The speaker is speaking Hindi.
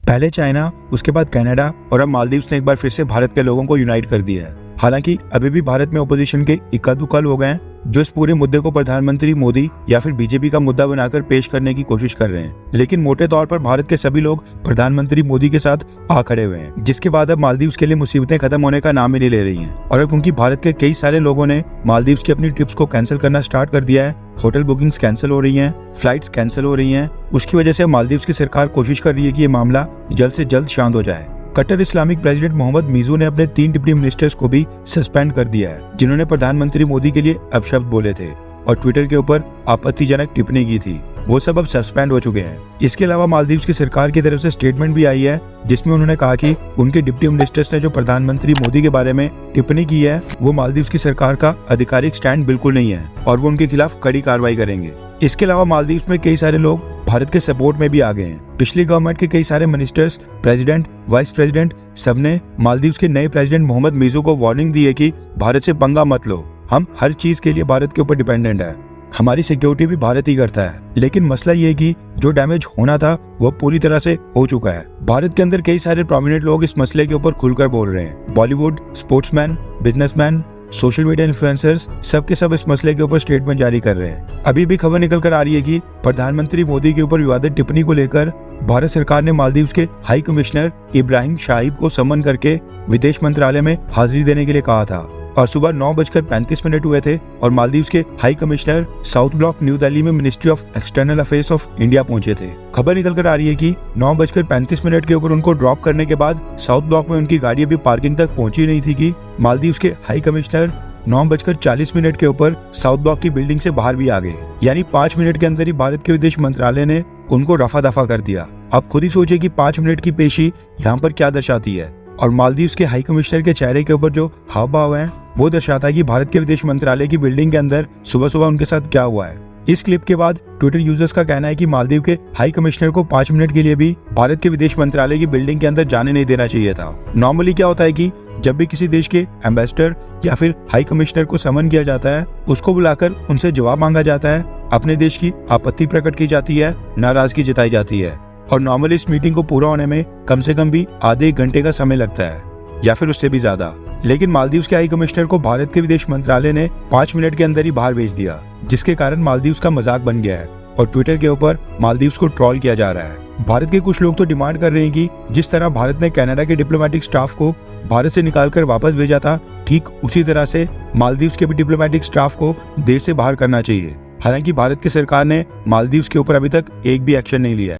पहले चाइना, उसके बाद कनाडा और अब मालदीव्स ने एक बार फिर से भारत के लोगों को यूनाइट कर दिया है। हालांकि अभी भी भारत में ओपोजिशन के इक्का दुक्का लोग हैं जो इस पूरे मुद्दे को प्रधानमंत्री मोदी या फिर बीजेपी का मुद्दा बनाकर पेश करने की कोशिश कर रहे हैं, लेकिन मोटे तौर पर भारत के सभी लोग प्रधानमंत्री मोदी के साथ आ खड़े हुए हैं, जिसके बाद अब मालदीव्स के लिए मुसीबतें खत्म होने का नाम ही नहीं ले रही हैं। और अब क्योंकि भारत के कई सारे लोगों ने मालदीव्स की अपनी ट्रिप्स को कैंसिल करना स्टार्ट कर दिया है, होटल बुकिंग्स कैंसिल हो रही हैं, फ्लाइट्स कैंसिल हो रही हैं, उसकी वजह से मालदीव्स की सरकार कोशिश कर रही है कि ये मामला जल्द से जल्द शांत हो जाए। कट्टर इस्लामिक प्रेसिडेंट मोहम्मद मिर्ज़ू ने अपने 3 डिप्टी मिनिस्टर्स को भी सस्पेंड कर दिया है, जिन्होंने प्रधानमंत्री मोदी के लिए अपशब्द बोले थे और ट्विटर के ऊपर आपत्तिजनक टिप्पणी की थी। वो सब अब सस्पेंड हो चुके हैं। इसके अलावा मालदीव्स की सरकार की तरफ से स्टेटमेंट भी आई है, जिसमें उन्होंने कहा कि उनके डिप्टी मिनिस्टर्स ने जो प्रधानमंत्री मोदी के बारे में टिप्पणी की है, वो मालदीव्स की सरकार का आधिकारिक स्टैंड बिल्कुल नहीं है और वो उनके खिलाफ कड़ी कार्रवाई करेंगे। इसके अलावा मालदीव्स में कई सारे लोग भारत के सपोर्ट में भी आ गए हैं। पिछली गवर्नमेंट के कई सारे मिनिस्टर्स, प्रेसिडेंट, वाइस प्रेसिडेंट सबने मालदीव्स के नए प्रेसिडेंट मोहम्मद मिर्ज़ू को वार्निंग दी है कि भारत से पंगा मत लो, हम हर चीज के लिए भारत के ऊपर डिपेंडेंट है, हमारी सिक्योरिटी भी भारत ही करता है। लेकिन मसला ये है कि जो डैमेज होना था वो पूरी तरह से हो चुका है। भारत के अंदर कई सारे प्रोमिनेंट लोग इस मसले के ऊपर खुलकर बोल रहे हैं। Bollywood, sportsman, businessman, social media influencers सबके सब इस मसले के ऊपर स्टेटमेंट जारी कर रहे हैं। अभी भी खबर निकल कर आ रही है कि प्रधानमंत्री मोदी के ऊपर विवादित टिप्पणी को लेकर भारत सरकार ने मालदीव्स के हाई कमिश्नर इब्राहिम शाहिब को समन करके विदेश मंत्रालय में हाजिरी देने के लिए कहा था और सुबह 9:35 हुए थे और मालदीव्स के high commissioner South Block New Delhi में ministry of external affairs of India पहुंचे थे। खबर निकल कर आ रही है कि 9:35 के ऊपर उनको ड्रॉप करने के बाद साउथ ब्लॉक में उनकी गाड़ी अभी पार्किंग तक पहुंची नहीं थी कि मालदीव्स के हाई कमिश्नर 9:40 के ऊपर साउथ ब्लॉक की बिल्डिंग से बाहर भी आ गए। यानी 5 मिनट के अंदर ही भारत के विदेश मंत्रालय ने उनको रफा दफा कर दिया। आप खुद ही सोचिए कि 5 मिनट की पेशी यहाँ पर क्या दर्शाती है। और मालदीव्स के हाई कमिश्नर के चेहरे के ऊपर जो हाव भाव है वो दर्शाता है कि भारत के विदेश मंत्रालय की बिल्डिंग के अंदर सुबह सुबह उनके साथ क्या हुआ है। इस क्लिप के बाद ट्विटर यूजर्स का कहना है कि मालदीव के हाई कमिश्नर को 5 मिनट के लिए भी भारत के विदेश मंत्रालय की बिल्डिंग के अंदर जाने नहीं देना चाहिए था। नॉर्मली क्या होता है कि जब भी किसी देश के एम्बेसडर या फिर हाई कमिश्नर को समन किया जाता है, उसको बुलाकर उनसे जवाब मांगा जाता है, अपने देश की आपत्ति प्रकट की जाती है, नाराजगी जताई जाती है और नॉर्मली इस मीटिंग को पूरा होने में कम से कम भी आधे 1 घंटे का समय लगता है या फिर उससे भी ज्यादा। लेकिन मालदीव्स के हाई कमिश्नर को भारत के विदेश मंत्रालय ने 5 मिनट के अंदर ही बाहर भेज दिया, जिसके कारण मालदीव्स का मजाक बन गया है और ट्विटर के ऊपर मालदीव्स को ट्रोल किया जा रहा है। भारत के कुछ लोग तो डिमांड कर रहे हैं कि जिस तरह भारत ने कनाडा के डिप्लोमेटिक स्टाफ को भारत से निकालकर वापस भेजा था, ठीक उसी तरह से मालदीव्स के भी डिप्लोमेटिक स्टाफ को देश से बाहर करना चाहिए। हालांकि भारत की सरकार ने मालदीव्स के ऊपर अभी तक एक भी एक्शन नहीं लिया है।